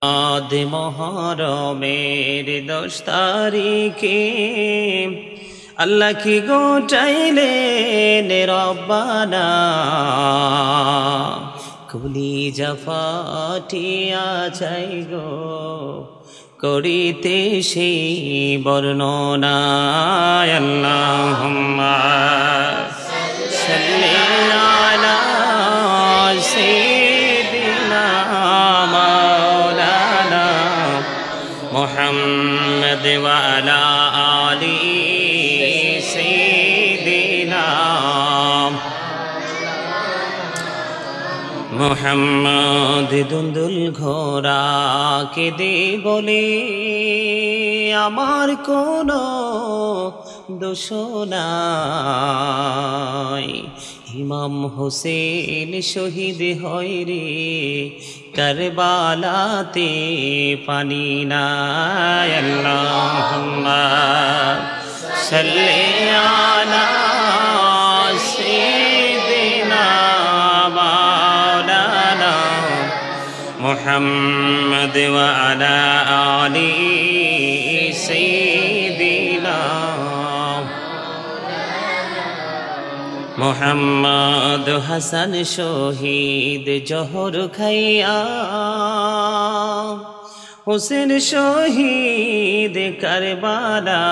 আদ মহরমের 10 তারিখে আল্লাহ কি গোটাইলেন রব্বানা, কলিজা ফাটিয়া যাই গো করিতে সেই বর্ণনা। আল্লাহুম্মা সাল্লি আলা সাইয়্যিদিনা মাওলানা মুহাম্মদ ওয়া আলা আলি সাইয়্যিদিনা মুহাম্মদ। দুন্দুল ঘোড়া কেঁদে বলে আমার কোনো দোষ নাই, ইমাম হোসেন শহীদ হয় রে কারবালাতে পানি নাই। আল্লাহুম্মা সাল্লি আলা সাইয়্যিদিনা মাওলানা মুহাম্মদ ওয়া আলা আলি সাইয়্যিদিনা মুহাম্মদ। হাসান শহীদ জহর খাইয়া, হোসেন শহীদ কারবালায়,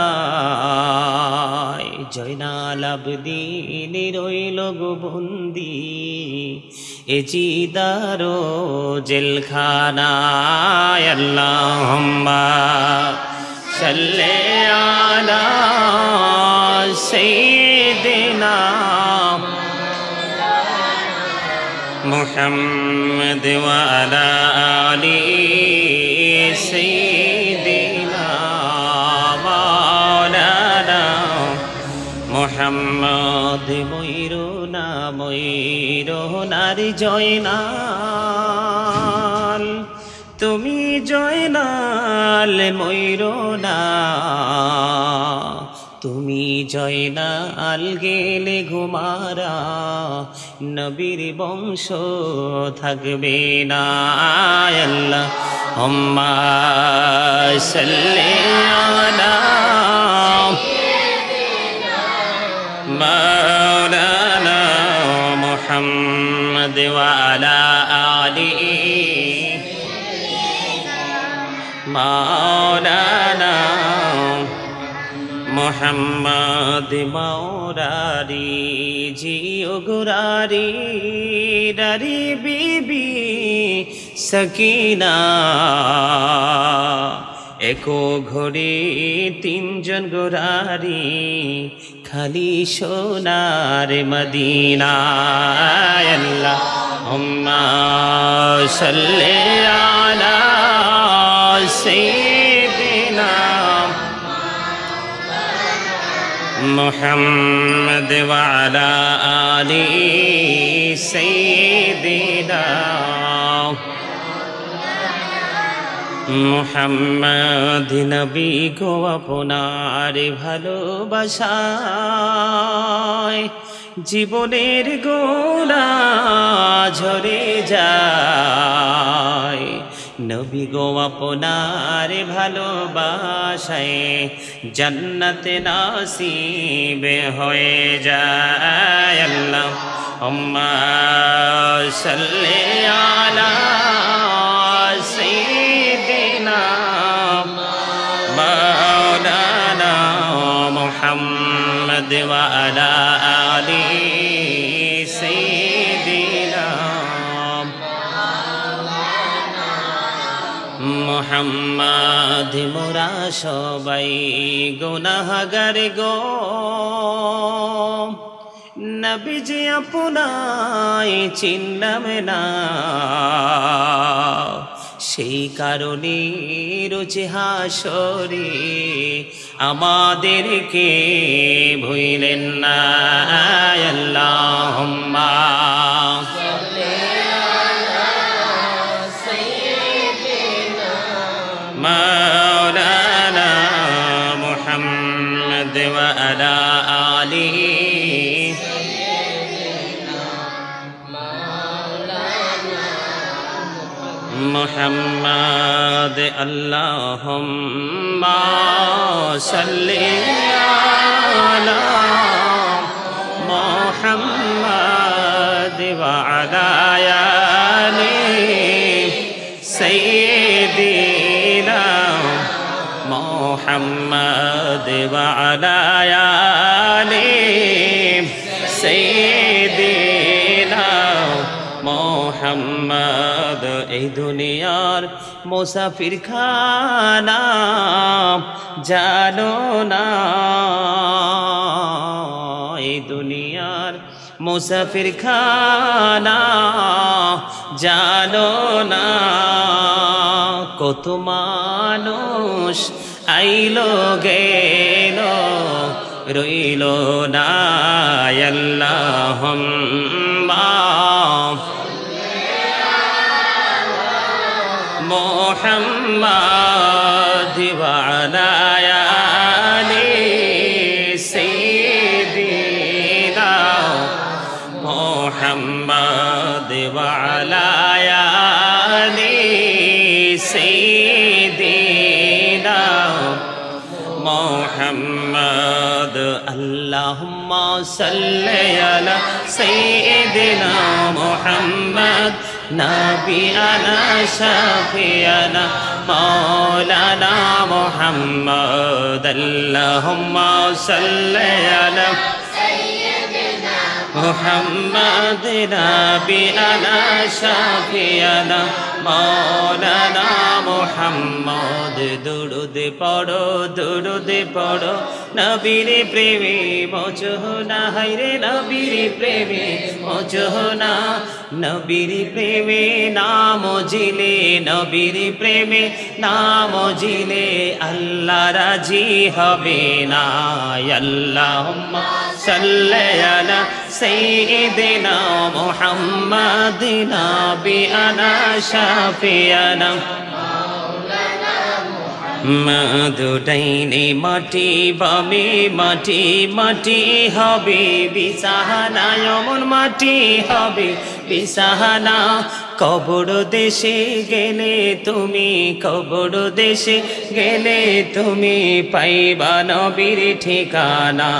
জয়নাল আবদিন রইল গো বন্দি এ জিদারো জেলখানায়। আল্লাহুম্মা সাল্লি আলা সাইয়্যিদিনা মুহাম্মদ ওয়া আলা আলি সাইয়্যিদিনা মাওলানা মুহাম্মদ। ময়ূরনার জয়নাল, তুমি জয়নাল ময়ূরনা, তুমি জয়নাল গেলে ঘুমারা নবীর বংশ থাকবে না। আল্লাহুম্মা সাল্লি আলা মাওলানা মুহাম্মদ ওয়া আলা আলি মাওলানা মুহাম্মদ। মৌরারি জিও গুরারি ডারি বিবি সকিনা, একো ঘড়ি 3 জন গোরারি খালি সোনার মদিনা। আল্লাহুম্মা সাল্লি আলা সাইয়্যিদিনা মুহাম্মদ ওয়া আলা আলি সাইয়্যিদিনা মুহাম্মদ। নবী গো আপনার ভালোবাসায় জীবনের গোলা ঝরে যায়, নবী গো আপনার ভালোবাসায় জান্নাতে নাসিব হয়ে যায়। আল্লাহুম্মা সাল্লি আলা সাইয়্যিদিনা মাওলানা মুহাম্মদ ওয়া আলা আলি সাইয়্যিদিনা মুহাম্মদ। মোরা সবাই গুনাহগার গো, নবীজি আপনায় চিনলাম না, সেই কারণে রোজ হাসরে আমাদেরকে ভুলেন না। আল্লাহুম্মা সাল্লি আলা সাইয়্যিদিনা মাওলানা মুহাম্মদ ওয়া আলা আলি সাইয়্যিদিনা মাওলানা মুহাম্মদ। محمد اللهم صل على محمد وعلى آل سيدنا محمد وعلى آل سيدنا محمد এই দুনিয়ার মুসাফির খানা জানো না এই দুনিয়ার মুসাফির খানা জানো না কত মানুষ আইলো গেল রইল না আল্লাহুম্মা মুহাম্মাদ ওয়া আলা আলি সাইয়্যিদিনা মুহাম্মাদ ওয়া আলা আলি সাইয়্যিদিনা মুহাম্মাদ আল্লাহুম্মা সাল্লি আলা সাইয়্যিদিনা মুহাম্মাদ نبينا شفيعنا مولانا محمد اللهم صل على سيدنا محمد نبينا شفيعنا مولانا محمد درود পড়ো নবীর প্রেমে মজহনা হায়রে নবীর প্রেমে মজহনা নবীর প্রেমে নাম জিলে নবীর প্রেমে নাম জিলে আল্লাহ রাজি হবে না আল্লাহুম্মা সাল্লি আলা সাইয়্যিদিনা মুহাম্মাদ নাবিয়ানা শাফিয়ানা মাদুটাইনে মাটি বামে মাটি মাটি হবে বিছানা এমন মাটি হবে বিছানা কবর দেশে গেলে তুমি কবর দেশে গেলে তুমি পাইবা নবীর ঠিকানা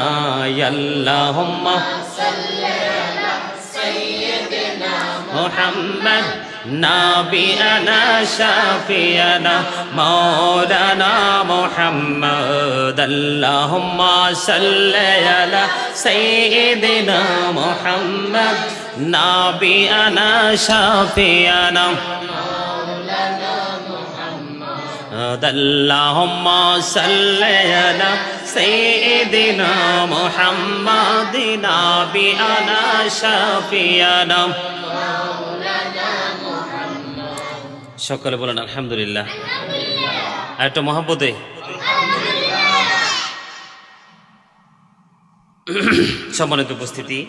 আল্লাহুম্মা সাল্লি আলা সাইয়্যিদিনা মুহাম্মাদ نبينا شفيعنا مولانا محمد اللهم صل على سيدنا محمد نبينا شفيعنا مولانا محمد اللهم صل على سيدنا محمد نبينا شفيعنا সকলে বলেন আলহামদুলিল্লাহ আর একটা মহব্বতে সম্মানিত উপস্থিতি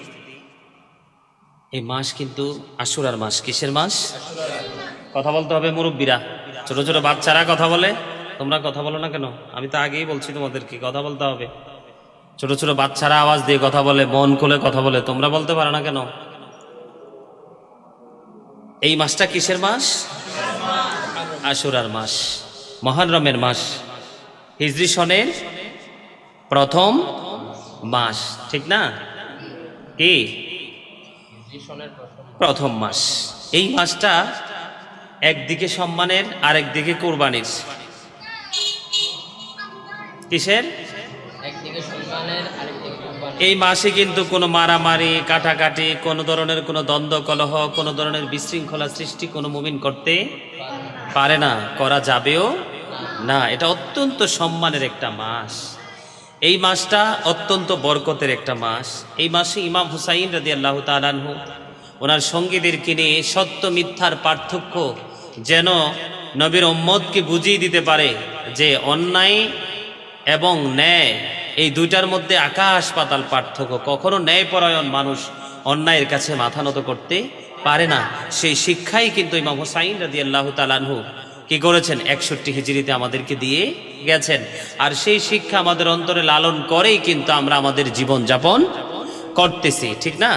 এই মাস কিন্তু আশুরার মাস কিসের মাস কথা বলতে হবে মুরব্বীরা ছোট ছোট বাচ্চারা কথা বলে তোমরা কথা বলো না কেন আমি তো আগেই বলছি তোমাদেরকে কথা বলতে হবে ছোট ছোট বাচ্চারা আওয়াজ দিয়ে কথা বলে মন খুলে কথা বলে তোমরা বলতে পারো না কেন এই মাসটা কিসের মাস আশুরার মাস মুহররমের মাস হিজরি সনের প্রথম মাস ঠিক না কি প্রথম মাস এই মাসটা একদিকে সম্মানের আরেকদিকে কুরবানির কিসের একদিকে সম্মানের আরেকদিকে কুরবানির এই মাসে কিন্তু কোনো মারামারি কাটাকাটি কোনো ধরনের কোনো দ্বন্দ্ব কলহ কোনো ধরনের বিশৃঙ্খলা সৃষ্টি কোনো মুমিন করতে পারে না করা যাবেও না এটা অত্যন্ত সম্মানের একটা মাস এই মাসটা অত্যন্ত বরকতের একটা মাস এই মাসে ইমাম হুসাইন রাদিয়াল্লাহু তাআলা আনহু ওনার সঙ্গীদেরকে নিয়ে সত্য মিথ্যার পার্থক্য যেন নবীর উম্মতকে বুঝিয়ে দিতে পারে যে অন্যায় এবং ন্যায় এই দুইটার মধ্যে আকাশ পাতাল পার্থক্য কখনো ন্যায়পরায়ণ মানুষ অন্যায়ের কাছে মাথা নত করতে পারে না সেই শিক্ষাই কিন্তু ইমাম হুসাইন রাদিয়াল্লাহু তাআলা আনহু কি করেছেন 61 হিজরিতে আমাদেরকে দিয়ে গেছেন আর সেই শিক্ষা আমাদের অন্তরে লালন করেই কিন্তু আমরা আমাদের জীবন যাপন করতেছি ঠিক না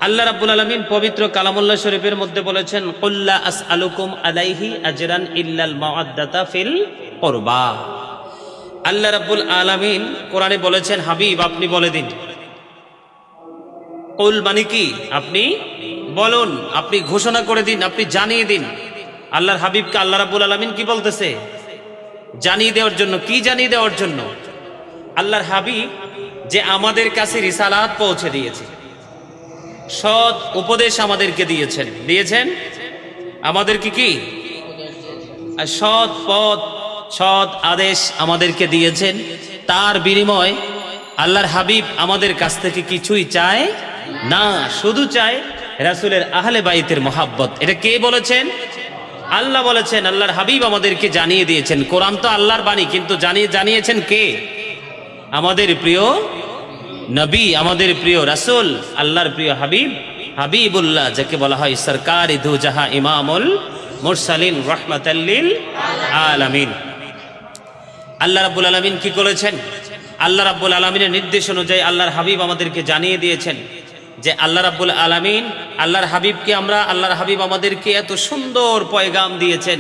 আল্লাহ রাব্বুল আলামিন পবিত্র কালামুল্লাহ শরীফের মধ্যে বলেছেন, কুল্লা আসআলুকুম আলাইহি আজরান ইল্লাল মাওয়াদ্দাতা ফিল কুরবা। আল্লাহ রাব্বুল আলামিন কোরআনে বলেছেন, হাবিব আপনি বলে দিন। কুল মানে কি? আপনি বলুন, আপনি ঘোষণা করে দিন, আপনি জানিয়ে দিন। আল্লাহর হাবিবকে আল্লাহ রাব্বুল আলামিন কি বলতেছে? জানিয়ে দেওয়ার জন্য। কি জানিয়ে দেওয়ার জন্য? আল্লাহর হাবিব যে আমাদের কাছে রিসালাত পৌঁছে দিয়েছে, সৎ উপদেশ আমাদেরকে দিয়েছেন আমাদেরকে কি সৎ পথ, সৎ আদেশ আমাদেরকে দিয়েছেন। তার বিনিময় আল্লাহর হাবিব আমাদের কাছ থেকে কিছুই চায় না, শুধু চায় রাসূলের আহলে বাইতের মহাব্বত। এটা কে বলেছেন? আল্লাহ বলেছেন। আল্লাহর হাবিব আমাদেরকে জানিয়ে দিয়েছেন। কোরআন তো আল্লাহর বাণী, কিন্তু জানিয়েছেন কে? আমাদের প্রিয় নবী, আমাদের প্রিয় রাসূল, আল্লাহর প্রিয় হাবিব, হাবিবুল্লাহ, যাকে বলা হয় সরকার দু জাহা ইমামুল মুরসালিন রাহমাতাল লিল আলামিন। আল্লাহ রাব্বুল আলামিন কি করেছেন? আল্লাহ রাব্বুল আলামিনের নির্দেশ অনুযায়ী আল্লাহর হাবিব আমাদেরকে জানিয়ে দিয়েছেন যে আল্লাহ রাব্বুল আলামিন আল্লাহর হাবিবকে আল্লাহর হাবিব আমাদেরকে এত সুন্দর পয়গাম দিয়েছেন,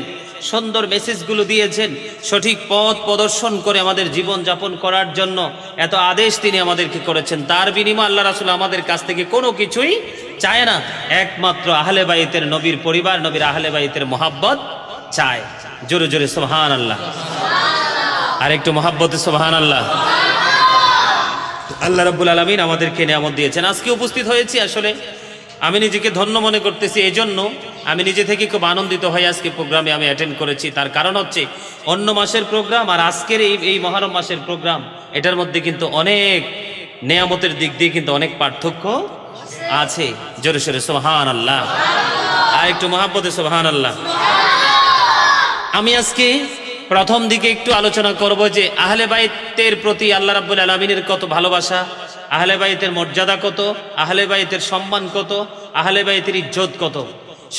সুন্দর মেসেজগুলো দিয়েছেন, সঠিক পথ প্রদর্শন করে আমাদের জীবন যাপন করার জন্য এত আদেশ তিনি আমাদেরকে করেছেন। তার বিনিময়ে আল্লাহ রাসূল আমাদের কাছ থেকে কোনো কিছুই চায় না, একমাত্র আহলে বাইতের, নবীর পরিবার, নবীর আহলে বাইতের মহাব্বত চায়। জোরে জোরে সুবহানাল্লাহ, আর একটু মহাব্বতে সুবহানাল্লাহ। আল্লাহ রাব্বুল আলামিন আমাদেরকে নিয়ামত দিয়েছেন। আজকে উপস্থিত হয়েছি, আসলে আমি নিজেকে ধন্য মনে করতেছি। এই জন্য আমি নিজে থেকে খুব আনন্দিত হয়ে আজকে প্রোগ্রামে আমি অ্যাটেন্ড করেছি। তার কারণ হচ্ছে অন্য মাসের প্রোগ্রাম আর আজকের এই মহরম মাসের প্রোগ্রাম, এটার মধ্যে কিন্তু অনেক নেয়ামতের দিক দিয়ে কিন্তু অনেক পার্থক্য আছে। জোরে সোরে সুবহানাল্লাহ, আর একটু মহাব্বতে সুবহানাল্লাহ। আমি আজকে প্রথম দিকে একটু আলোচনা করব যে আহলে বাইতের প্রতি আল্লাহ রাব্বুল আলামিনের কত ভালোবাসা, আহলে বাইতের মর্যাদা কত, আহলে বাইতের সম্মান কত, আহলে বাইতের ইজ্জত কত।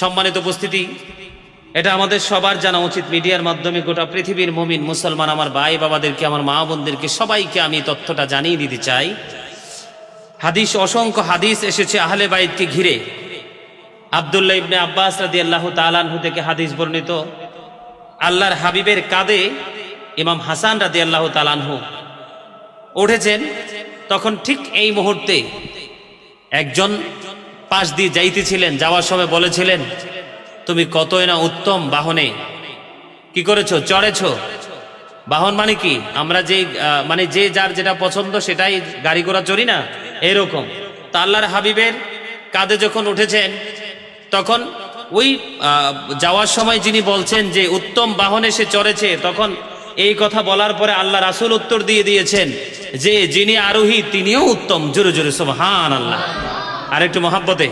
সম্মানিত উপস্থিতি, এটা আমাদের সবার জানা উচিত। মিডিয়ার মাধ্যমে গোটা পৃথিবীর মুমিন মুসলমান আমার ভাই বাবাদেরকে, আমার মা বোনদেরকে, সবাইকে আমি তথ্যটা জানিয়ে দিতে চাই। হাদিস, অসংখ্য হাদিস এসেছে আহলে বাইতকে ঘিরে। আব্দুল্লাহ ইবনে আব্বাস রাদিয়াল্লাহু তাআলা আনহু থেকে হাদিস বর্ণিত, আল্লাহর হাবিবের কাঁধে ইমাম হাসান রাদিয়াল্লাহু তাআলা আনহু উঠেছেন। তখন ঠিক এই মুহূর্তে একজন পাশ দিয়ে যাইতেছিলেন, যাওয়ার সময় বলেছিলেন, তুমি কতই না উত্তম বাহনে কি করেছো, চড়েছো। বাহন মানে কি? আমরা যে যার যেটা পছন্দ সেটাই গাড়ি ঘোড়া চড়ি না, এরকম। তা আল্লাহর হাবিবের কাঁধে যখন উঠেছেন, তখন ওই যাওয়ার সময় যিনি বলছেন যে উত্তম বাহনে সে চড়েছে, তখন এই কথা বলার পরে আল্লাহ রাসূল উত্তর দিয়ে দিয়েছেন যে যিনি আরোহী তিনিও উত্তম। জোরে জোরে সুবহানাল্লাহ, আর একটু মহাব্বতে।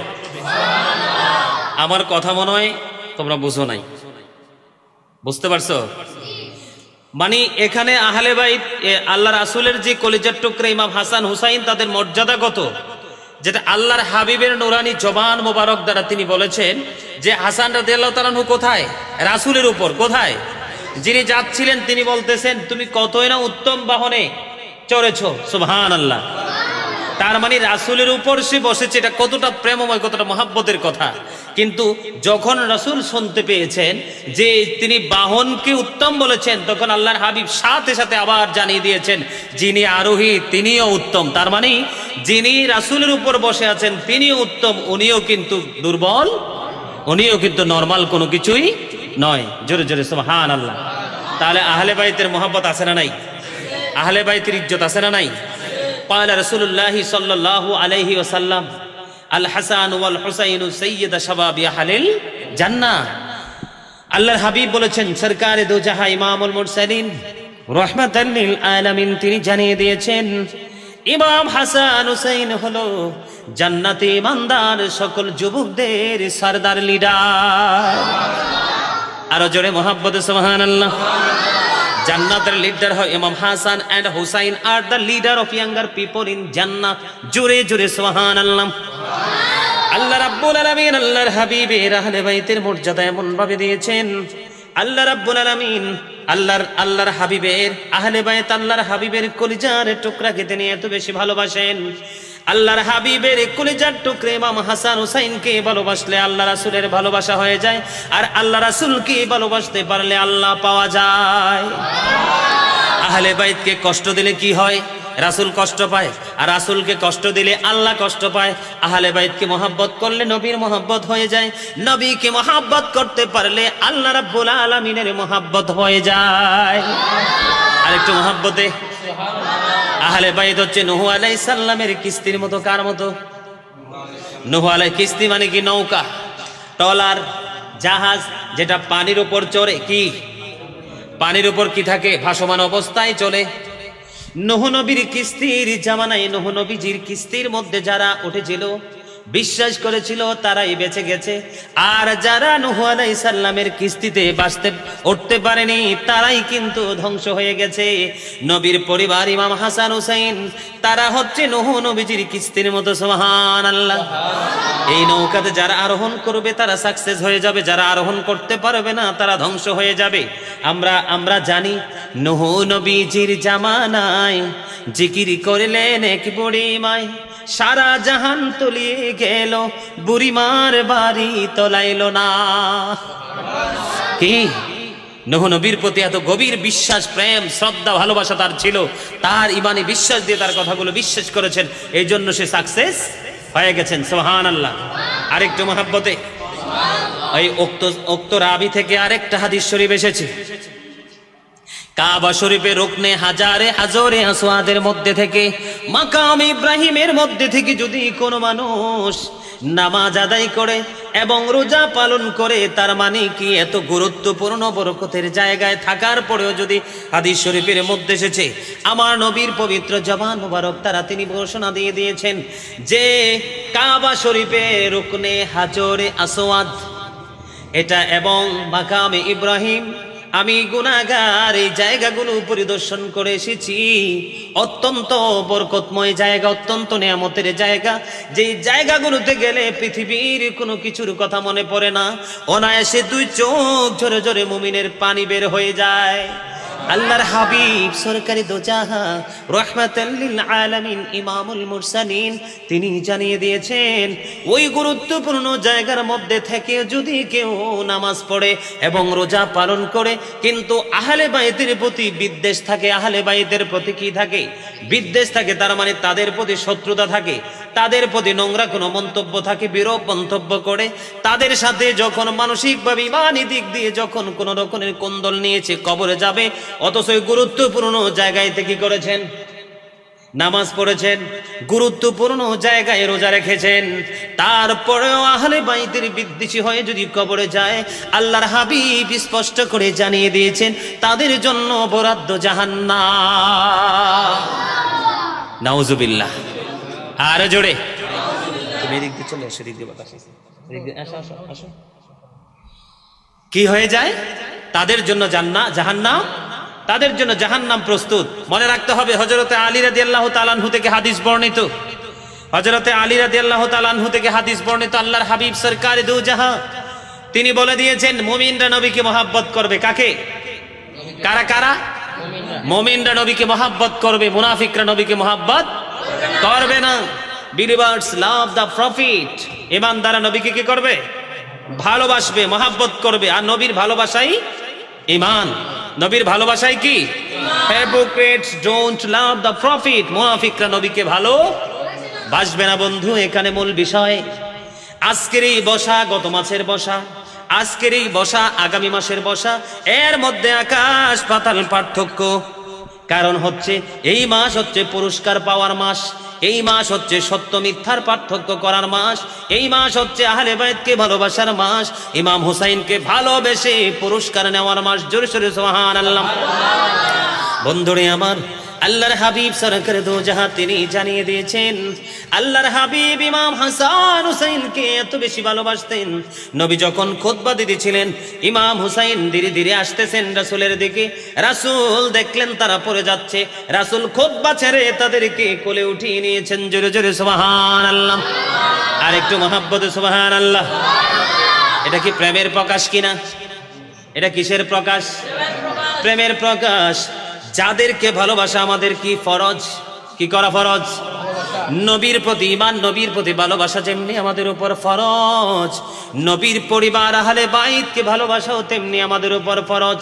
আমার কথা মনে হয় তোমরা বুঝো নাই, বুঝতে পারছো? মানে এখানে আহলে বাইত, আল্লাহ রাসূলের যে কলিজার টুকরা ইমাম হাসান হুসাইন, তাদের মর্যাদা কত, যেটা আল্লাহর হাবিবের নুরানি জবান মোবারক দ্বারা তিনি বলেছেন যে হাসান রাদিয়াল্লাহু তাআলা আনহু কোথায়? রাসূলের উপর। কোথায়? যিনি যাচ্ছিলেন তিনি বলতেছেন, তুমি কতই না উত্তম বাহনে চড়েছো। সুবহানাল্লাহ। তার মানে রাসূলের উপর সে বসেছে, এটা কতটা প্রেমময়, কতটা মহাব্বতের কথা। কিন্তু যখন রাসূল শুনতে পেয়েছেন যে তিনি বাহনকে উত্তম বলেছেন, তখন আল্লাহর হাবিব সাথে সাথে আবার জানিয়ে দিয়েছেন যিনি আরোহী তিনিও উত্তম। তার মানে যিনি রাসূলের উপর বসে আছেন তিনিও উত্তম, উনিও কিন্তু দুর্বল, উনিও কিন্তু নরমাল কোনো কিছুই নয়। জোরে জোরে সুবহানাল্লাহ। তাহলে আহলে বাইতের মহব্বত আছে না নাই? আহলে বাইতের ইজ্জত আছে না নাই? قال رسول الله صلى الله عليه وسلم الحسن والحسين سيد شباب اهل الجنه। আল্লাহর হাবিব বলেছেন, সরকারে দো জাহা ইমামুল মুরসালিন রাহমাতাল লিল আলামিন, তিনি জানিয়ে দিয়েছেন ইমাম হাসান হুসাইন হলো জান্নাতে ইমানদার সকল যুবকদের সরদার, লিডার। আরো জোরে মহাব্বতে সুবহানাল্লাহ। জান্নাতের লিডার হয় ইমাম হাসান এন্ড হুসাইন আর the leader of younger people in Jannat. জোরে জোরে সুবহানাল্লাহ। আল্লাহ রাব্বুল আলামিন আল্লাহর হাবিবের আহলে বাইতের মর্যাদা এমন ভাবে দিয়েছেন। আল্লাহ রাব্বুল আলামিন আল্লাহর হাবিবের আহলে বাইত, আল্লাহর হাবিবের কলিজার টুকরাকে তিনি এত বেশি ভালোবাসেন। আল্লাহর হাবিবের কলিজার টুকরে ইমাম হাসান হুসাইনকে ভালোবাসলে আল্লাহ রাসূলের ভালোবাসা হয়ে যায়, আর আল্লাহ রাসূলকে ভালোবাসতে পারলে আল্লাহ পাওয়া যায়। আহলে বাইতকে কষ্ট দিলে কি হয়? রাসূল কষ্ট পায়, আর রাসূলকে কষ্ট দিলে আল্লাহ কষ্ট পায়। আহলে বাইতকে মহব্বত করলে নবীর মহব্বত হয়ে যায়, নবীকে মহব্বত করতে পারলে আল্লাহ রাব্বুল আলামিনের মহব্বত হয়ে যায়। আরেকটু মহব্বতে আহলে বাইত হচ্ছে নূহ আলাইহিস সালামের কিস্তির মতো। কার মতো? নূহ আলাইহিস কিস্তি মানে কি? নৌকা, ট্রলার, জাহাজ, যেটা পানির উপর চড়ে। কি পানির উপর কি থাকে? ভাসমান অবস্থায় চলে। নূহ নবীর কিস্তির জামানায় নূহ নবীজির কিস্তির মধ্যে যারা উঠেছিল, বিশ্বাস করেছিল, তারাই বেঁচে গেছে। আর যারা নূহ আলাইহিস সালামের কিস্তিতে উঠতে পারেনি, তারাই কিন্তু ধ্বংস হয়ে গেছে। নবীর পরিবার ইমাম হাসান হুসাইন, তারা হচ্ছে নূহ নবীজির কিস্তির মতো। সুবহানাল্লাহ। এই নৌকাতে যারা আরোহণ করবে তারা সাকসেস হয়ে যাবে, যারা আরোহণ করতে পারবে না তারা ধ্বংস হয়ে যাবে। আমরা জানি নূহ নবীজির জামানায় জিকির করলেন এক বুড়িমায়, সারা জাহান তলিয়ে গেল, বুড়িমার বাড়ি তলাইল না। কি নূহ নবীর প্রতি এত গভীর বিশ্বাস, প্রেম, শ্রদ্ধা, ভালোবাসা তার ছিল। তার ইমানি বিশ্বাস দিয়ে তার কথাগুলো বিশ্বাস করেছেন, এই জন্য সে সাকসেস হয়ে গেছেন। সুবহানাল্লাহ। আরেকটু মহব্বতে এই উক্ত রাবি থেকে আরেকটা হাদিস শরীফ এসেছে। কাবা শরীফে রুকনে হাজরে আসওয়াদের মধ্যে থেকে, মাকাম ইব্রাহিমের মধ্যে থেকে যদি কোনো মানুষ নামাজ আদায় করে এবং রোজা পালন করে, তার মানে কি এত গুরুত্বপূর্ণ বরকতের জায়গায় থাকার পরেও যদি হাদিস শরীফের মধ্যে এসেছে, আমার নবীর পবিত্র জবান মুবারক তারা তিনি ঘোষণা দিয়ে দিয়েছেন যে কাবা শরীফে রুকনে হাজরে আসওয়াদ এটা এবং মাকামে ইব্রাহিম, আমি গুনাহগার এই জায়গাগুলো পরিদর্শন করে এসেছি। অত্যন্ত বরকতময় জায়গা, অত্যন্ত নিয়ামতের জায়গা, যেই জায়গাগুলোতে গেলে পৃথিবীর কোনো কিছুর কথা মনে পড়ে না, অনায়াসে দুই চোখ ঝরে ঝরে মুমিনের পানি বের হয়ে যায়। আল্লাহর হাবিব সরকারি দোজাহা রাহমাতাল লিল আলামিন ইমামুল মুরসালিন তিনি জানিয়ে দিয়েছেন, ওই গুরুত্বপূর্ণ জায়গার মধ্যে থেকে যদি কেউ নামাজ পড়ে এবং রোজা পালন করে, কিন্তু আহলে বাইতের প্রতি বিদ্বেষ থাকে, আহলে বাইতের প্রতি কি থাকে? বিদ্বেষ থাকে। তার মানে তাদের প্রতি শত্রুতা থাকে, তাদের প্রতি নোংরা কোনো মন্তব্য থাকে, বিরূপ মন্তব্য করে, তাদের সাথে যখন মানসিকভাবে ইমানি দিক দিয়ে যখন কোনো রকমের কোন্দল নিয়েছে, কবরে যাবে, অথচ গুরুত্বপূর্ণ জায়গায় থেকে করেছেন, নামাজ পড়েছেন, গুরুত্বপূর্ণ জায়গায় রোজা রেখেছেন, তারপরেও আহলে বাইতের বিদ্বেষী হয়ে যদি কবরে যায়, আল্লাহর হাবিব স্পষ্ট করে জানিয়ে দিয়েছেন তাদের জন্য বরাদ্দ জাহান্নাম। নাউজুবিল্লাহ। আর জোরে তুমি এদিক দিয়ে চলে আসো, এদিক দিয়ে বাতাস আসো। কি হয়ে যায়? তাদের জন্য জাহান্নাম, তাদের জন্য জাহান্নাম প্রস্তুত। মনে রাখতে হবে, হযরতে আলী রাদিয়াল্লাহু তাআলা আনহু থেকে হাদিস বর্ণিত, হযরতে আলী রাদিয়াল্লাহু তাআলা আনহু থেকে হাদিস বর্ণিত, আল্লাহর হাবিব সরকারে দু জাহান তিনি বলে দিয়েছেন, মুমিনরা নবীকে মহব্বত করবে। কাকে? কারা কারা? মুমিনরা নবীকে মহব্বত করবে, মুনাফিকরা নবীকে মহব্বত করবে না। বিলিভার্স লাভ দ্য প্রফিট, ঈমানদাররা নবীকে কি করবে? ভালোবাসবে, মহব্বত করবে। আর নবীর ভালোবাসাই ঈমান, নবীর ভালোবাসাই কি? hypocrites don't love the prophet, মুনাফিকরা নবীকে ভালোবাসবে না। বন্ধু, এখানে মূল বিষয় আজকের এই বসা, গত মাসের বসা, আজকের এই বসা, আগামী মাসের বসা, এর মধ্যে আকাশ পাতাল পার্থক্য। কারণ হচ্ছে এই মাস হচ্ছে পুরস্কার পাওয়ার মাস, এই মাস হচ্ছে সত্য মিথ্যার পার্থক্য করার মাস, এই মাস হচ্ছে আহলে বাইতকে ভালোবাসার মাস, ইমাম হুসাইনকে ভালোবেসে পুরস্কার নেওয়ার মাস। জোরে জোরে সুবহানাল্লাহ। বন্ধুরে আমার, আল্লাহর হাবিব সরকারে দো জাহান তিনি জানিয়ে দিয়েছেন, আল্লাহর হাবিব ইমাম হাসান হুসাইনকে এত বেশি ভালোবাসতেন, নবী যখন খুতবা দিতেছিলেন, ইমাম হুসাইন ধীরে ধীরে আসতেছেন রাসূলের দিকে, রাসূল দেখলেন তারা পড়ে যাচ্ছে, রাসূল খুতবা ছেড়ে তাদেরকে কোলে উঠিয়ে নিয়েছেন। জোরে জোরে সুবহানাল্লাহ। আর একটু মহব্বতে সুবহানাল্লাহ। এটা কি প্রেমের প্রকাশ কিনা? এটা কিসের প্রকাশ? প্রেমের প্রকাশ। যাদেরকে ভালোবাসা আমাদের কি ফরজ? কি করা ফরজ? নবীর প্রতি ঈমান, নবীর প্রতি ভালোবাসা যেমনি আমাদের উপর ফরজ, নবীর পরিবার আহলে বাইতকে ভালোবাসাও তেমনি আমাদের উপর ফরজ।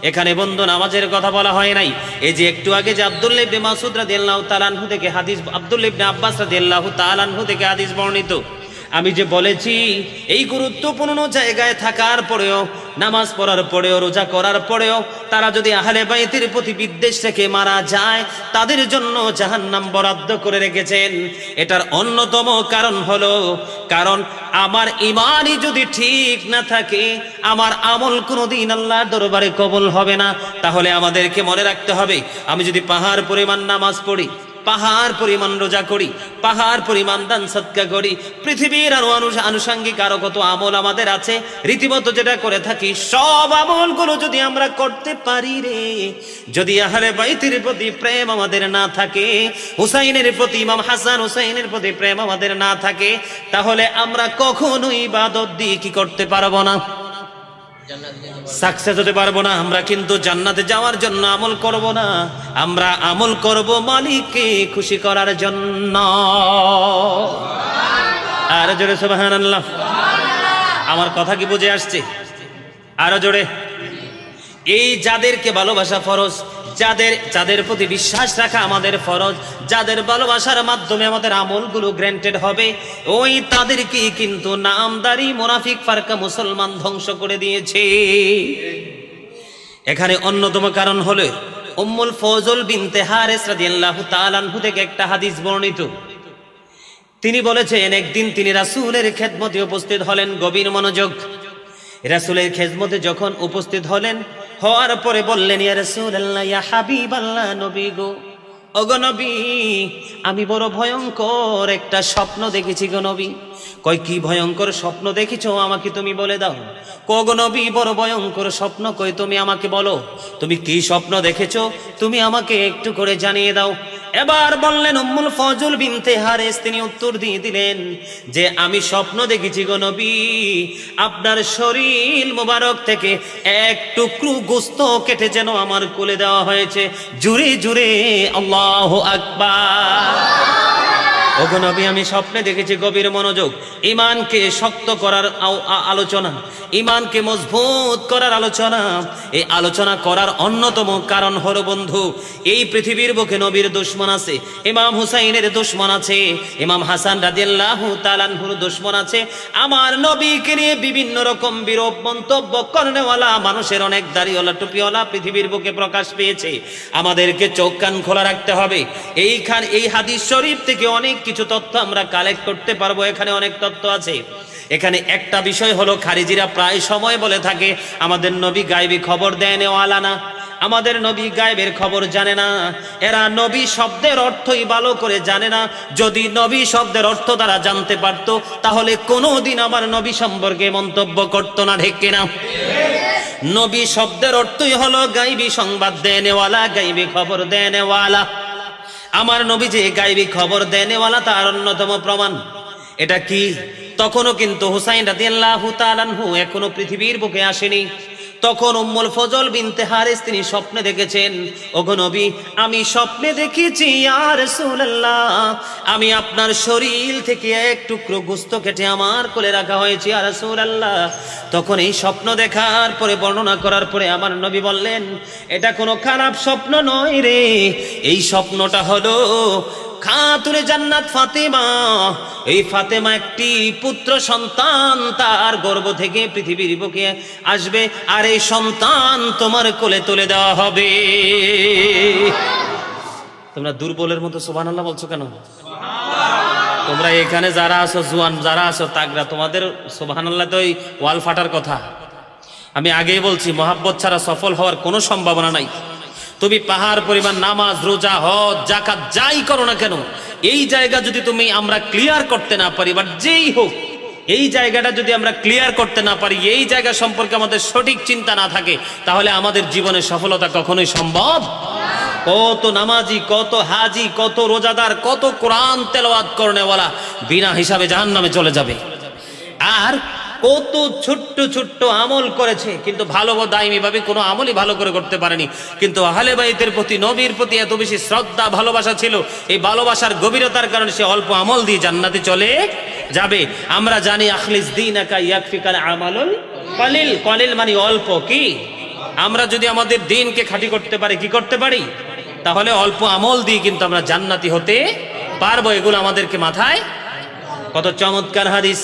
এখানে বন্ধু নামাজের কথা বলা হয় নাই। এই যে একটু আগে যে আব্দুল্লাহ ইবনে মাসউদ রাদিয়াল্লাহু তাআলা আনহু থেকে হাদিস, আব্দুল্লাহ ইবনে আব্বাস রাদিয়াল্লাহু তাআলা আনহু থেকে হাদিস বর্ণিত, আমি যে বলেছি এই গুরুত্বপূর্ণ জায়গায় থাকার পরেও, নামাজ পড়ার পরেও, রোজা করার পরেও তারা যদি আহলে বাইতের প্রতি বিদ্বেষ থেকে মারা যায়, তাদের জন্য জাহান্নাম বরাদ্দ করে রেখেছেন। এটার অন্যতম কারণ হলো, কারণ আমার ঈমানই যদি ঠিক না থাকে, আমার আমল কোনোদিন আল্লাহর দরবারে কবুল হবে না। তাহলে আমাদেরকে মনে রাখতে হবে, আমি যদি পাহাড় পরিমাণ নামাজ পড়ি, পাহাড় পরিমাণ রোজা করি, পাহাড় পরিমাণ দান সদকা করি, পৃথিবীর আরো আনুষঙ্গিক আরো কত আমল আমাদের আছে, রীতিমতো যেটা করে থাকি, সব আমলগুলো যদি আমরা করতে পারি রে, যদি আহলে বাইতের প্রতি প্রেম আমাদের না থাকে, হুসাইনের প্রতি, ইমাম হাসান হুসাইনের প্রতি প্রেম আমাদের না থাকে, তাহলে আমরা কখনোই ইবাদত দিয়ে কি করতে পারবো না, সাকসেস হতে পারবো না। আমরা কিন্তু জান্নাতে যাওয়ার জন্য আমল করব না, আমরা আমল করব মালিককে খুশি করার জন্য। আরো জোরে সুবহানাল্লাহ। আমার কথা কি বুঝে আসছে? আরো জোরে। এই যাদেরকে ভালোবাসা ফরজ, যাদের প্রতি বিশ্বাস রাখা আমাদের ফরজ, যাদের ভালোবাসার মাধ্যমে আমাদের আমলগুলো গ্র্যান্টেড হবে, ওই তাদেরকে কিন্তু নামদারি মুনাফিক ফারকা মুসলমান ধ্বংস করে দিয়েছে। এখানে অন্যতম কারণ হলো উম্মুল ফজল বিনতে হারিস রাদিয়াল্লাহু তাআলা আনহু থেকে একটা হাদিস বর্ণিত। তিনি বলেছেন, একদিন তিনি রাসূলের খেদমতে উপস্থিত হলেন, গভীর মনোযোগ। রাসূলের খেদমতে যখন উপস্থিত হলেন, হওয়ার পরে বললেন, ইয়া রাসূলুল্লাহ, ইয়া হাবিবাল্লাহ, নবী গো, ওগো নবী, আমি বড় ভয়ঙ্কর একটা স্বপ্ন দেখেছি গো নবী। কই কি ভয়ঙ্কর স্বপ্ন দেখেছো, আমাকে তুমি বলে দাও। গো নবী, বড় ভয়ঙ্কর স্বপ্ন, কই তুমি আমাকে বলো, তুমি কি স্বপ্ন দেখেছো, তুমি আমাকে একটু করে জানিয়ে দাও। এবার বললেন উম্মুল ফজল বিনতে হারিস, তিনি উত্তর দিয়ে দিলেন যে আমি স্বপ্ন দেখেছি গো নবী, আপনার শরীর মোবারক থেকে এক টুকরো গোস্ত কেটে যেন আমার কোলে দেওয়া হয়েছে। জুরে জুরে আল্লাহু আকবার। ওগো নবী, আমি স্বপ্নে দেখেছি, গভীর মনোযোগ, ঈমানকে শক্ত করার আলোচনা, ঈমানকে মজবুত করার আলোচনা। এই আলোচনা করার অন্যতম কারণ হলো বন্ধু, এই পৃথিবীর বুকে নবীর দুশমন আছে, ইমাম হুসাইনের দুশমন আছে, ইমাম হাসান রাদিয়াল্লাহু তাআলা আনহুর দুশমন আছে। আমার নবীকে নিয়ে বিভিন্ন রকম বিরূপ মন্তব্য করনেওয়ালা মানুষের অনেক দাড়িওয়ালা টুপিওয়ালা পৃথিবীর বুকে প্রকাশ পেয়েছে। আমাদেরকে চোখ কান খোলা রাখতে হবে। এই হাদিস শরীফ থেকে অনেক কিছু তথ্য আমরা কালেক্ট করতে পারবো। এখানে অনেক তথ্য আছে। এখানে একটা বিষয় হলো, খারিজিরা প্রায় সময় বলে থাকে আমাদের নবী গায়বী খবর দেয়ওয়ালা না, আমাদের নবী গায়বের খবর জানে না। এরা নবী শব্দের অর্থই ভালো করে জানে না। যদি নবী শব্দের অর্থ তারা জানতে পারতো, তাহলে কোনোদিন আমার নবী সম্পর্কে মন্তব্য করতো না, ঠিক কিনা? নবী শব্দের অর্থই হলো গায়বী সংবাদ দেনেওয়ালা, গায়বী খবর দেনেওয়ালা। আমার নবী যে গায়বী খবর দেনেওয়ালা, তার অন্যতম প্রমাণ এটা কি? তখনও কিন্তু হুসাইন রাদিয়াল্লাহু তাআলা আনহু এখনো পৃথিবীর বুকে আসেনি। তখন উম্মুল ফজল বিনতে হারিস তিনি স্বপ্নে দেখেছেন, ওগো নবী, আমি স্বপ্নে দেখেছি ইয়া রাসূলুল্লাহ, আমি আপনার শরীর থেকে এক টুকরো গোশত কেটে আমার কোলে রাখা হয়েছে ইয়া রাসূলুল্লাহ। তখন এই স্বপ্ন দেখার পরে, বর্ণনা করার পরে আমার নবী বললেন, এটা কোনো খারাপ স্বপ্ন নয় রে, এই স্বপ্নটা হলো খাতুনে জান্নাত ফাতেমা। এই ফাতেমা একটি পুত্র সন্তান তার গর্ভ থেকে পৃথিবীর বুকে আসবে, আর এই সন্তান তোমার কোলে তুলে দেওয়া হবে। তোমরা দুর্বলের মতো সুবহানাল্লাহ বলছো কেন? তোমরা এখানে যারা আছো, জুয়ান যারা আছো, তাগরা, তোমাদের সুবহানাল্লাহ তো ওয়াল ফাটার কথা। আমি আগেই বলছি, মহাব্বত ছাড়া সফল হওয়ার কোনো সম্ভাবনা নাই। তুমি পাহাড় পরিমাণ নামাজ, রোজা, হজ, যাকাত যাই করো না কেন, এই জায়গা যদি আমরা ক্লিয়ার করতে না পারি, বা যেই হোক, এই জায়গাটা যদি আমরা ক্লিয়ার করতে না পারি, এই জায়গা সম্পর্কে আমাদের সঠিক চিন্তা না থাকে, তাহলে আমাদের জীবনে সফলতা কখনোই সম্ভব। কত নামাজি, কত হাজি, কত রোজাদার, কত কোরআন তেলাওয়াত করনেওয়ালা বিনা হিসাবে জাহান্নামে চলে যাবে। আর কত ছোট্ট ছোট্ট আমল করেছে, কিন্তু ভালো দায়মি ভাবে কোনো আমলই ভালো করে করতে পারেনি। কিন্তু আহলে বাইতের প্রতি, নবীর প্রতি এত বেশি শ্রদ্ধা ভালোবাসা ছিল, এই ভালোবাসার গভীরতার কারণে সে অল্প আমল দিয়ে জান্নাতে চলে যাবে। আমরা জানি আখলিস দীনাকা ইয়াকফিকাল আমালুল কলিল, কলিল মানে অল্প। কি আমরা যদি আমাদের দিনকে খাঁটি করতে পারি, কি করতে পারি, তাহলে অল্প আমল দিয়ে কিন্তু আমরা জান্নাতি হতে পারবো। এগুলো আমাদেরকে মাথায়, কত চমৎকার হাদিস।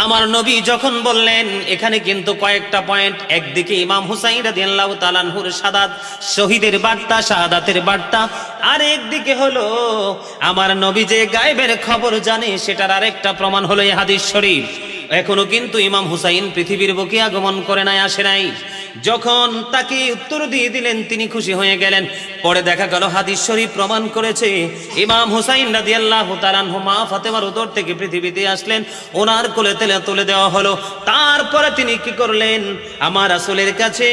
আমার নবী যখন বললেন, এখানে কিন্তু কয়েকটা পয়েন্ট। একদিকে ইমাম হুসাইন রাদিয়াল্লাহু তাআলা আনহুর শাহাদাত, শহীদের বার্তা, শাহাদাতের বার্তা। আর একদিকে হলো আমার নবী যে গায়েবের খবর জানে, সেটার আরেকটা প্রমাণ হলো এই হাদিস শরীফ। এখনো কিন্তু ইমাম হুসাইন পৃথিবীর বুকে আগমন করে নাই, আসে নাই। যখন তাকে উত্তর দিয়ে দিলেন, তিনি খুশি হয়ে গেলেন। পরে দেখা গেল হাদিস শরীফ প্রমাণ করেছে ইমাম হুসাইন রাদিয়াল্লাহু তাআলা আনহু মা ফাতেমার উদর থেকে পৃথিবীতে আসলেন, ওনার কোলে তুলে দেওয়া হলো। তারপরে তিনি কি করলেন, আমার রাসূলের কাছে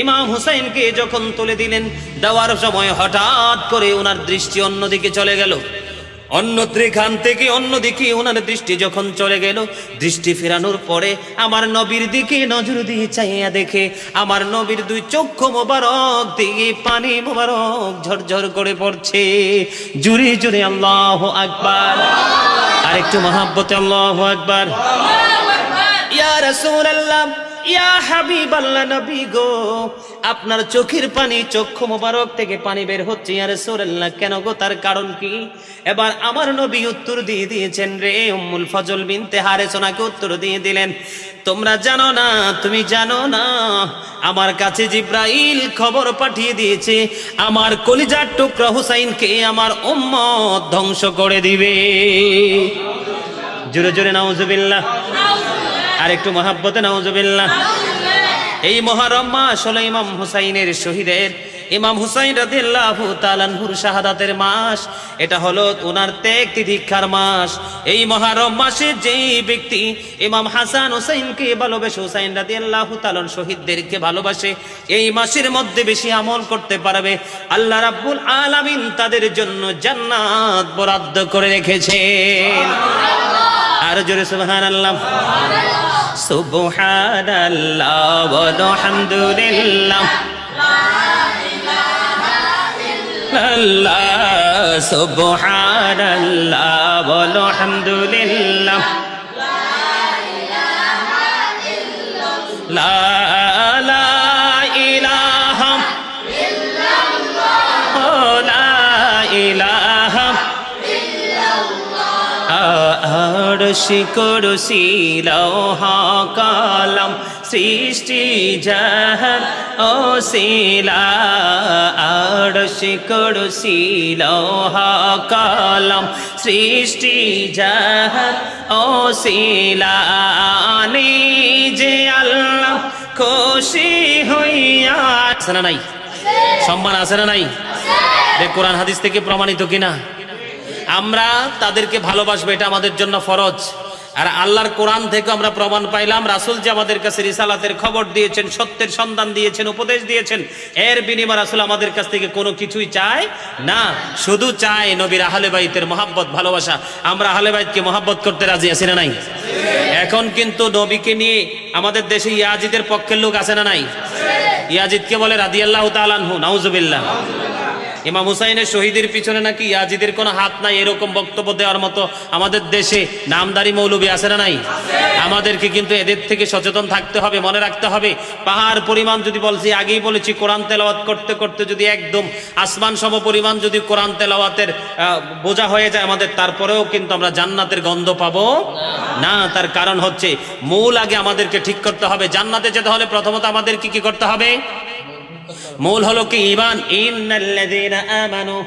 ইমাম হুসাইনকে যখন তুলে দিলেন, দেওয়ার সময় হঠাৎ করে ওনার দৃষ্টি অন্যদিকে চলে গেল। অন্যত্রিখান থেকে অন্যদিকে ওনার দৃষ্টি যখন চলে গেল, দৃষ্টি ফেরানোর পরে আমার নবীর দিকে নজর দিয়ে চাইয়া দেখে আমার নবীর দুই চক্ষু মোবারক দিয়ে পানি মোবারক ঝরঝর করে পড়ছে। জুরে জুরে আল্লাহু আকবার, আর একটু মহাব্বতে আল্লাহু আকবার। ইয়া রাসূলুল্লাহ, ইয়া হাবিবাল্লাহ, নবী গো, আপনার চোখের পানি, চক্ষু মোবারক থেকে পানি বের হচ্ছে। ইয়া রাসূলুল্লাহ, কেন গো, তার কারণ কি? এবার আমার নবী উত্তর দিয়ে দিয়েছেন রে উম্মুল ফজল বিনতে হারেস, ওনাকে উত্তর দিয়ে দিলেন, তোমরা জানো না, তুমি জানো না, আমার কাছে জিব্রাইল খবর পাঠিয়ে দিয়েছে আমার কলিজার টুকরা হুসাইনকে আমার উম্মত ধ্বংস করে দিবে। জোরে জোরে নাউজুবিল্লাহ, আর একটু মহাব্বতে নাউজুবিল্লাহ। এই মুহররম মাস হলো ইমাম হুসাইনের, শহীদের ইমাম হুসাইন রাদিয়াল্লাহু তাআলা আনহুর শাহাদাতের মাস। এটা হলো ওনার ত্যাগ তিতিক্ষার মাস। এই মুহররম মাসে যেই ব্যক্তি ইমাম হাসান হুসাইনকে ভালোবাসে, হুসাইন রাদিয়াল্লাহু তাআলা শহীদদেরকে ভালোবাসে, এই মাসের মধ্যে বেশি আমল করতে পারবে, আল্লাহ রাব্বুল আলামিন তাদের জন্য জান্নাত বরাদ্দ করে রেখেছেন। আর জোরে সুবহানাল্লাহ, সুবহানাল্লাহ ওয়ালহামদুলিল্লাহ, আল্লাহ সুবহানাল্লাহ ওয়ালহামদুলিল্লাহ, লা ইলাহা ইল্লাল্লাহ, লা ইলাহা আরশ কুরসি লৌহা কলম সৃষ্টি জাহান ওসিলা, আরশ কুরসি লৌহা কলম সৃষ্টি জাহান ওসিলা, নিজে আল্লাহ খুশি হইয়া। আছে না নাই? সম্মান আছে না নাই? কোরআন হাদিস থেকে প্রমাণিত কিনা? আমরা তাদেরকে ভালোবাসবো, এটা আমাদের জন্য ফরজ। আর আল্লাহর কোরআন থেকে আমরা প্রমাণ পাইলাম, রাসূল যে আমাদের কাছে রিসালাতের খবর দিয়েছেন, সত্যের সন্ধান দিয়েছেন, উপদেশ দিয়েছেন, এর বিনিময়ে রাসূল আমাদের কাছ থেকে কোনো কিছুই চায় না, শুধু চায় নবীর আহলে বাইতের মহব্বত, ভালোবাসা। আমরা আহলে বাইতকে মহব্বত করতে রাজি আছি না নাই? এখন কিন্তু নবীকে নিয়ে আমাদের দেশে ইয়াজিদের পক্ষের লোক আছে না নাই? ইয়াজিদকে বলে রাদিয়াল্লাহু তাআলা আনহু, নাউজুবিল্লাহ। ইমাম হুসাইনের শহীদের পিছনে নাকি ইয়াজিদের কোনো হাত নাই, এরকম বক্তব্য দেওয়ার মতো আমাদের দেশে নামদারি মৌলবী আছে না নাই? আমাদেরকে কিন্তু এদের থেকে সচেতন থাকতে হবে, মনে রাখতে হবে। পাহাড় পরিমাণ যদি বলছি, আগেই বলেছি, কোরআন তেলাওয়াত করতে করতে যদি একদম আসমান সম পরিমাণ যদি কোরআন তেলাওয়াতের বোঝা হয়ে যায় আমাদের, তারপরেও কিন্তু আমরা জান্নাতের গন্ধ পাবো না। তার কারণ হচ্ছে মূল আগে আমাদেরকে ঠিক করতে হবে। জান্নাতে যেতে হলে প্রথমত আমাদের কি করতে হবে? মূল হলো কি? ঈমান। ইন্নাল্লাযীনা আমানু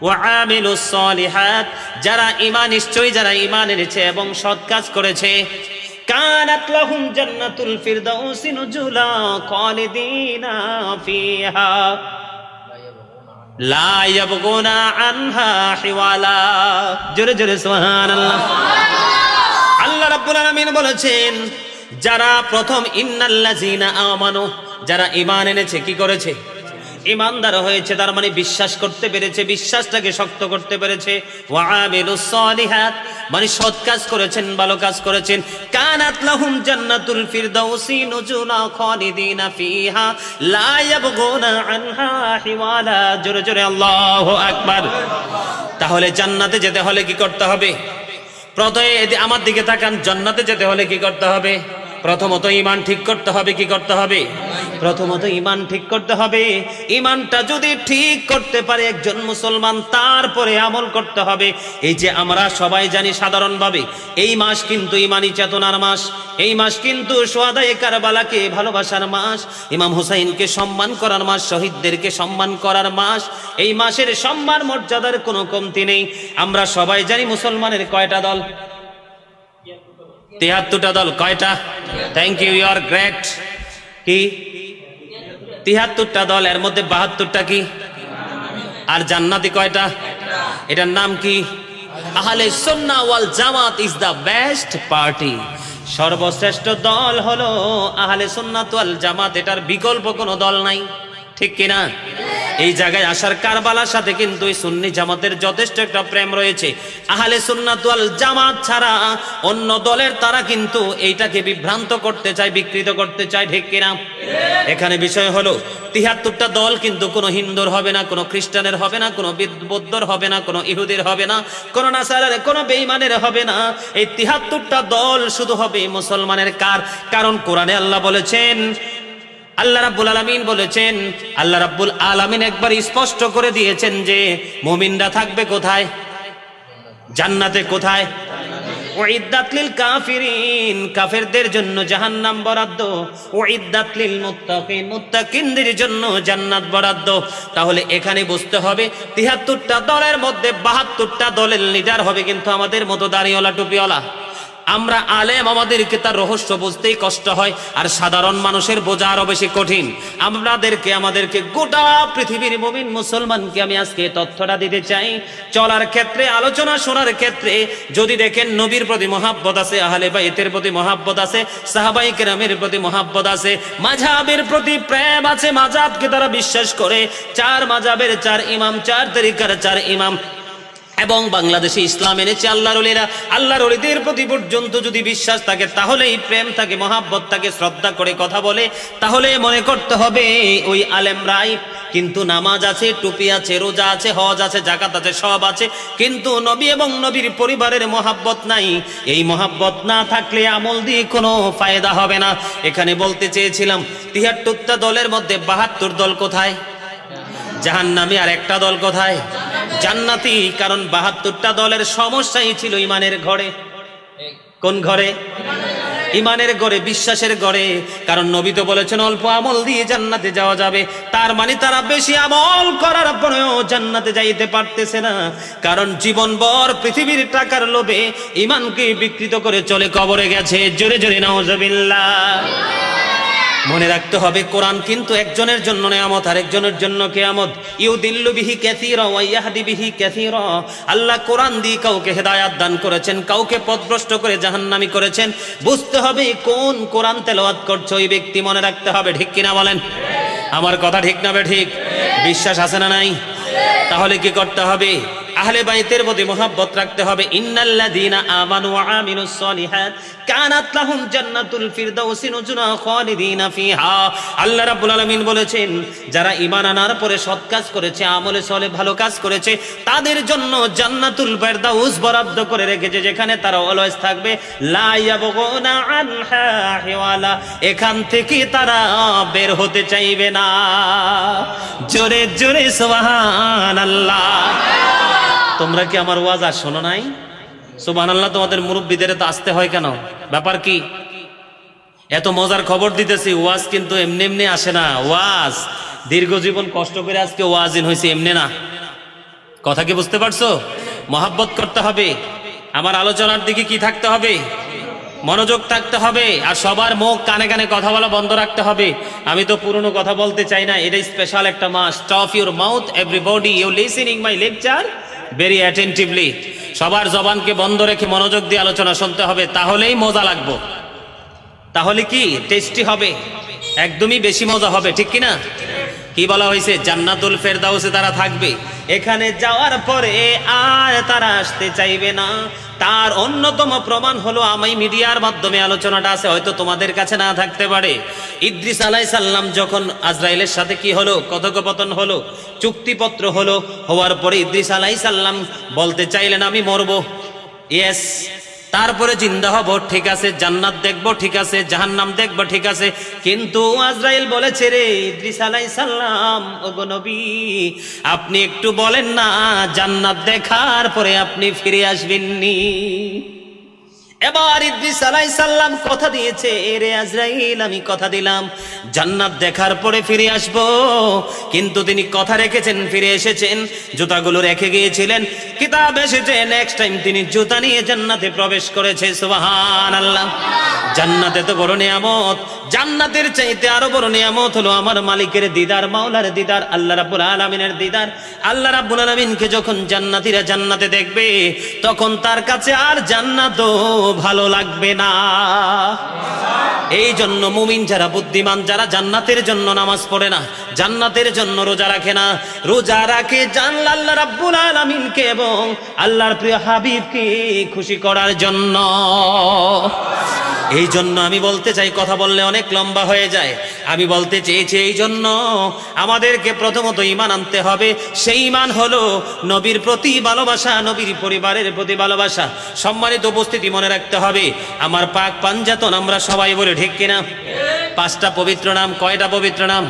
ওয়া আমিলুস সালিহাত, যারা ঈমান, নিশ্চয়ই যারা ঈমান এনেছে এবং সৎ কাজ করেছে, কানাত লাহুম জান্নাতুল ফিরদাউসি নুজুলা খালিদিনা ফিহা লা ইয়াবগুনা আনহা হিওয়ালা। জোরে জোরে সুবহানাল্লাহ। আল্লাহ রাব্বুল আলামিন বলেছেন, যারা প্রথম ইন্নাল্লাযীনা আমানু, যারা ঈমান এনেছে, কি করেছে? ঈমানদার হয়েছে, তার মানে বিশ্বাস করতে পেরেছে, বিশ্বাসটাকে শক্ত করতে পেরেছে। ওয়া আমিলুস সালিহাত, মানে সৎ কাজ করেছেন, ভালো কাজ করেছেন। কানাত লাহুম জান্নাতুল ফিরদাউসি নুজুলা খালিদিনা ফিহা লা ইয়াবগুনা আনহা হিওয়ালা। জোরে জোরে আল্লাহু আকবার। তাহলে জান্নাতে যেতে হলে কি করতে হবে? প্রথমে আমার দিকে তাকান, জান্নাতে যেতে হলে কি করতে হবে? প্রথমত ঈমান ঠিক করতে হবে। কি করতে হবে? প্রথমত ঈমান ঠিক করতে হবে। ঈমানটা যদি ঠিক করতে পারে একজন মুসলমান, তারপরে আমল করতে হবে। এই যে আমরা সবাই জানি সাধারণভাবে এই মাস কিন্তু ঈমানি চেতনার মাস, এই মাস কিন্তু শুহাদায়ে কারবালাকে ভালোবাসার মাস, ইমাম হুসাইনকে সম্মান করার মাস, শহীদদেরকে সম্মান করার মাস। এই মাসের সম্মান মর্যাদার কোনো কমতি নেই। আমরা সবাই জানি মুসলমানের কয়টা দল? 73টা দল। কয়টা? Thank you, you are great. কি 73টা দল, এর মধ্যে 72টা কি? আর জান্নাতি কয়টা? এটার নাম কি? আহলে সুন্নাহ ওয়াল জামাত ইজ দা বেস্ট পার্টি। সর্বশ্রেষ্ঠ দল হলো আহলে সুন্নাত ওয়াল জামাত, এটার বিকল্প কোনো দল নাই। ঠিক কিনা? এই জায়গায় আসার কারবালার সাথে কিন্তু এই সুন্নি জামাতের যথেষ্ট একটা প্রেম রয়েছে। আহলে সুন্নাত ওয়াল জামাত ছাড়া অন্য দলের তারা কিন্তু এইটাকে বিভ্রান্ত করতে চায়, বিকৃত করতে চায়। ঠিক কিনা? এখানে বিষয় হলো 73টা দল কিন্তু কোনো হিন্দুর হবে না, কোনো খ্রিস্টানের হবে না, কোনো বৌদ্ধর হবে না, কোনো ইহুদির হবে না, কোনো নাসারার, কোনো বেঈমানের হবে না। এই 73টা দল শুধু হবে মুসলমানের। কারণ কোরআনে আল্লাহ বলেছেন, আল্লাহ রাব্বুল আলামিন বলেছেন, আল্লাহ রাব্বুল আলামিন একবার স্পষ্ট করে দিয়েছেন যে মুমিনরা থাকবে কোথায়? জান্নাতে। কোথায়? উইদ্দাত লিল কাফিরিন, কাফেরদের জন্য জাহান্নাম বরাদ্দ। উইদ্দাত লিল মুত্তাকিন, মুত্তাকিনদের জন্য জান্নাত বরাদ্দ। তাহলে এখানে বুঝতে হবে 73টা দলের মধ্যে 72টা দলের লিডার হবে কিন্তু আমাদের মতো দাড়িওয়ালা টুপিওয়ালা। আমরা আলেম, আমাদেরকে তার রহস্য বুঝতেই কষ্ট হয়, আর সাধারণ মানুষের বোঝা আরো বেশি কঠিন। আমাদেরকে গোটা পৃথিবীর মুমিন মুসলমানকে আমি আজকে তথ্যটা দিতে চাই। চলার ক্ষেত্রে, আলোচনা শোনার ক্ষেত্রে যদি দেখেন নবীর প্রতি মহাব্বত আছে, আহলে বাইতের প্রতি মহাব্বত আছে, সাহাবায়ে কেরামের প্রতি মহাব্বত আছে, মাযহাবের প্রতি প্রেম আছে, মাযহাবকে তারা বিশ্বাস করে, 4 মাযহাবের 4 ইমাম, 4 তরিকার 4 ইমাম, এবং বাংলাদেশে ইসলাম এনেছে আল্লাহর ওলিরা, আল্লাহর ওলিদের প্রতি পর্যন্ত যদি বিশ্বাস থাকে, তাহলেই প্রেম থাকে, মহাব্বত থাকে, শ্রদ্ধা করে কথা বলে, তাহলে মনে করতে হবে ওই আলেমরাই। কিন্তু নামাজ আছে, টুপি আছে, রোজা আছে, হজ আছে, যাকাত আছে, সব আছে, কিন্তু নবী এবং নবীর পরিবারের মহাব্বত নাই। এই মহাব্বত না থাকলে আমল দিয়ে কোনো ফায়দা হবে না। এখানে বলতে চেয়েছিলাম 73টা দলের মধ্যে 72 দল কোথায়? জাহান্নামী। আর একটা দল কোথায়? জান্নাতি। কারণ 72টা দলের সমস্যাই ছিল ইমানের ঘরে। কোন ঘরে? ইমানের ঘরে, বিশ্বাসের ঘরে। কারণ নবী তো বলেছেন অল্প আমল দিয়ে জান্নাতে যাওয়া যাবে। তার মানে তারা বেশি আমল করার পরেও জান্নাতে যাইতে পারতেছে না। কারণ জীবনভর পৃথিবীর টাকার লোভে ইমানকে বিকৃত করে চলে কবরে গেছে। জোরে জোরে নাউজুবিল্লাহ। মনে রাখতে হবে কোরআন কিন্তু একজনের জন্য নেয়ামত, আর একজনের জন্য কিয়ামত। ইউদিল্লু বিহি কাসীরা ওয়া ইয়াহদি বিহি কাসীরা। আল্লাহ কোরআন দিয়ে কাউকে হেদায়েত দান করেছেন, কাউকে পথভ্রষ্ট করে জাহান্নামী করেছেন। বুঝতে হবে কোন কোরআন তেলাওয়াত করছে ওই ব্যক্তি, মনে রাখতে হবে। ঠিক কিনা বলেন? আমার কথা ঠিক না বে ঠিক? বিশ্বাস আছে না নাই? তাহলে কি করতে হবে? আহলে বাইতের প্রতি মহব্বত রাখতে হবে। ইন্নাল্লাযীনা আমানু ওয়া আমিলুস সলিহাত কানাত লাহুম জান্নাতুল ফিরদাউসি নুজুলা খালিদিনা ফিহা। আল্লাহ রাব্বুল আলামিন বলেছেন, যারা ঈমান আনার পরে সৎ কাজ করেছে, আমলে সলেহ ভালো কাজ করেছে, তাদের জন্য জান্নাতুল ফিরদাউস বরাদ্দ করে রেখেছে, যেখানে তারা অলওয়েজ থাকবে। লা ইয়াবগুনা আনহা হিওয়ালা, এখান থেকে তারা বের হতে চাইবে না। জোরে জোরে সুবহানাল্লাহ। তোমরা কি আমার ওয়াজ আর শোনো নাই? সুবহানাল্লাহ। তোমাদের মুরব্বীদের তো আসতে হয় কেন? ব্যাপার কি? এত মজার খবর দিতেছি, ওয়াজ কিন্তু এমনি এমনি আসে না। ওয়াজ দীর্ঘ জীবন কষ্ট করে আজকে ওয়াজিন হয়েছে, এমনি না। কথা কি বুঝতে পারছো? মহাব্বত করতে হবে। আমার আলোচনার দিকে কি থাকতে হবে? মনোযোগ থাকতে হবে। আর সবার মুখ কানে কানে কথা বলা বন্ধ রাখতে হবে। আমি তো পুরনো কথা বলতে চাই না, এটা স্পেশাল একটা মাস। Stop your mouth everybody, you listening my lecture very attentively. সবার জবানকে বন্ধ রেখে মনোযোগ দিয়ে আলোচনা শুনতে হবে, তাহলেই মজা লাগবে। তাহলে কি টেস্টি হবে, একদমই বেশি মজা হবে। ঠিক কিনা? কি বলা হয়েছে? জান্নাতুল ফেরদাউসে তারা থাকবে। এখানে যাওয়ার পরে আর তারা আসতে চাইবে না। তার অন্যতম প্রমাণ হলো আমি মিডিয়ার মাধ্যমে আলোচনাটা আছে, হয়তো তোমাদের কাছে না থাকতে পারে। ইদ্রিস আলাইহিস সালাম যখন আজরাইলের সাথে কি হলো, কথোপকথন হলো, চুক্তিপত্র হলো, হওয়ার পরে ইদ্রিস আলাইহিস সালাম বলতে চাইলেন আমি মরবো, ইয়েস, তারপরে জিন্দা হব, ঠিক আছে, জান্নাত দেখব, ঠিক আছে, জাহান্নাম দেখব, ঠিক আছে, কিন্তু আজরাইল বলেছে রে ইদ্রিস আলাইহিস সালাম, ওগো নবী আপনি একটু বলেন না জান্নাত দেখার পরে আপনি ফিরে আসবেননি। এবার ইদ্রিস আলাইহিস সালাম কথা দিয়েছে, রে আজরাইল আমি কথা দিলাম জান্নাত দেখার পরে ফিরে আসব, কিন্তু তিনি কথা রেখেছেন, ফিরে এসেছেন, জুতাগুলো রেখে গিয়েছিলেন, কিতাব এসেছে নেক্সট টাইম তিনি জুতা নিয়ে জান্নাতে প্রবেশ করেছে। সুবহানাল্লাহ। জান্নাতে তো বড় নিয়ামত, জান্নাতের চাইতে আরো বড় নিয়ামত হলো আমার মালিকের দিদার, মাওলার দিদার, আল্লাহ রাব্বুল আলামিনের দিদার। আল্লাহ রাব্বুল আলামিনকে যখন জান্নাতীরা জান্নাতে দেখবে তখন তার কাছে আর জান্নাতও ভালো লাগবে না। এই জন্য মুমিন যারা, বুদ্ধিমান যারা জান্নাতের জন্য নামাজ পড়ে না, জান্নাতের জন্য রোজা রাখে না, রোজা রাখে জানলা আল্লাহ রাব্বুল আলামিনকে এবং আল্লাহর প্রিয় হাবিবকে খুশি করার জন্য। এই জন্য আমি বলতে চাই, কথা বললে অনেক লম্বা হয়ে যায়, আমি বলতে চেয়েছি এই জন্য আমাদেরকে প্রথমত ঈমান আনতে হবে। সেই ঈমান হলো নবীর প্রতি ভালোবাসা, নবীর পরিবারের প্রতি ভালোবাসা। সম্মানিত উপস্থিতি, মনে রাখতে হবে আমার পাক পাঞ্জাতন আমরা সবাই বলে, ঠিক কিনা? 5টা পবিত্র নাম। কয়টা পবিত্র নাম?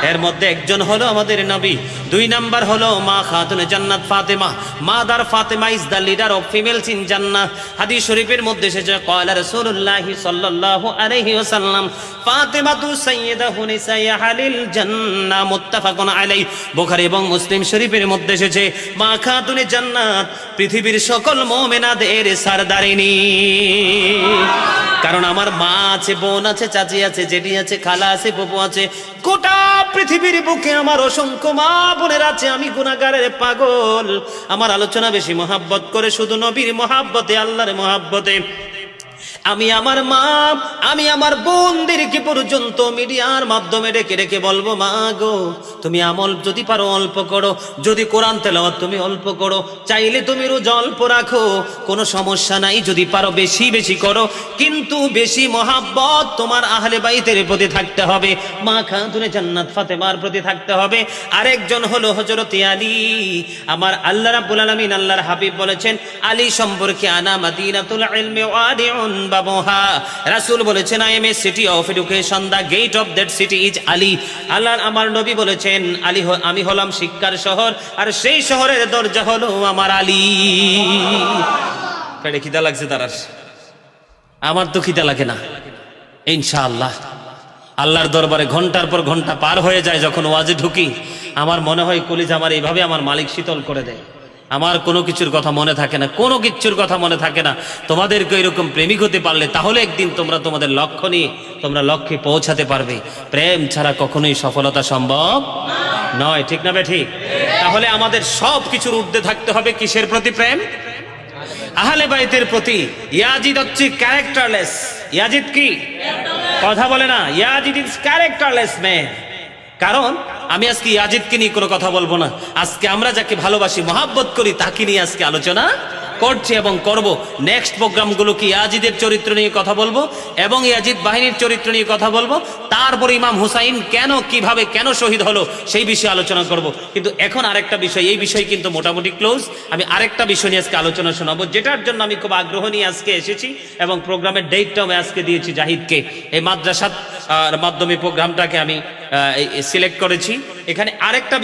এর মধ্যে একজন হলো আমাদের নবী, 2 নাম্বার হলো মা খাতুনে জান্নাত Fatema. Mother Fatema is the leader of females in জান্নাহ। হাদিস শরীফের মধ্যে এসেছে ক্বালা রাসূলুল্লাহ সাল্লাল্লাহু আলাইহি ওয়াসাল্লাম ফাতেমাতু সাইয়্যিদাতু নিসাই আহলিল জান্নাহ, মুত্তাফাকুন আলাইহি। বুখারী এবং মুসলিম শরীফের মধ্যে এসেছে মা খাতুনে জান্নাত পৃথিবীর সকল মুমিনাদের সরদারিনী। কারণ আমার মা আছে, বোন আছে, চাচি আছে, জেঠি আছে, খালা আছে, ফুফু আছে, গোটা পৃথিবীর বুকে আমার অসংখ্য মা বোনের আছে। আমি গুনাহগারের পাগল, আমার আলোচনা বেশি মহাব্বত করে শুধু নবীর মহাব্বতে, আল্লাহর মহাব্বতে। আমি আমার মা, আমি আমার বোনদেরকে পর্যন্ত মিডিয়ার মাধ্যমে ডেকে ডেকে বলবো, মা গো তুমি আমল যদি পারো অল্প করো, যদি কোরআন তেলাওয়াত তুমি অল্প করো, চাইলে তুমি রোজা অল্প রাখো, কোনো সমস্যা নাই, যদি পারো বেশি বেশি করো, কিন্তু বেশি মহাব্বত তোমার আহলে বাইতের প্রতি থাকতে হবে, মা খাতুনে জান্নাত ফাতেমার প্রতি থাকতে হবে। আরেকজন হলো হযরত আলী। আমার আল্লাহ রাব্বুল আলামিন, আল্লাহর হাবিব বলেছেন আলী সম্পর্কে, আনা মাদিনাতুল ইলমি ওয়াদিউন বাবুহা। রাসূল বলেছেন I am a city of education, the gate of that city is Ali. আল্লাহ আমার নবী বলেছেন আলী, আমি হলাম শিক্ষার শহর, আর সেই শহরের দরজা হলো আমার আলী। পেটে খিদা লাগছে তার? আমার তো খিদা লাগে না ইনশাআল্লাহ। আল্লাহর দরবারে ঘন্টার পর ঘন্টা পার হয়ে যায়, যখন ওয়াজে ঢুকি আমার মনে হয় কলিজা আমার এইভাবে আমার মালিক শীতল করে দেয়, আমার কোনো কিছুর কথা মনে থাকে না, কোনো কিছুর কথা মনে থাকে না। তোমাদেরকে এরকম প্রেমিক হতে পারলে তাহলে একদিন তোমরা তোমাদের লক্ষ্য নিয়ে তোমরা লক্ষ্যে পৌঁছাতে পারবে। প্রেম ছাড়া কখনোই সফলতা সম্ভব নয়, ঠিক না ঠিক? তাহলে আমাদের সব কিছুর ঊর্ধ্বে থাকতে হবে কিসের প্রতি? প্রেম আহলে বাইতের প্রতি। ইয়াজিদ হচ্ছে ক্যারেক্টারলেস। ইয়াজিদ কি? কথা বলে না, ইয়াজিদ ইজ ক্যারেক্টারলেস ম্যান। কারণ আমি আজকে ইয়াজিদকে নিয়ে কোনো কথা বলবো না, আজকে আমরা যাকে ভালোবাসি, মহাব্বত করি, তাকে নিয়ে আজকে আলোচনা করছি এবং করব। নেক্সট প্রোগ্রামগুলো কি ইয়াজিদের চরিত্র নিয়ে কথা বলবো এবং ইয়াজিদ বাহিনীর চরিত্র নিয়ে কথা বলবো। তারপর ইমাম হুসাইন কেন, কিভাবে, কেন শহীদ হলো সেই বিষয়ে আলোচনা করব। কিন্তু এখন আরেকটা বিষয়, এই বিষয় কিন্তু মোটামুটি ক্লোজ। আমি আরেকটা বিষয় নিয়ে আজকে আলোচনা শোনাবো, যেটার জন্য আমি খুব আগ্রহ নিয়ে আজকে এসেছি এবং প্রোগ্রামের ডেটটাও আমি আজকে দিয়েছি জাহিদকে। এই মাদ্রাসার মাধ্যমে প্রোগ্রামটাকে আমি সিলেক্ট করেছি। এখানে আরেকটা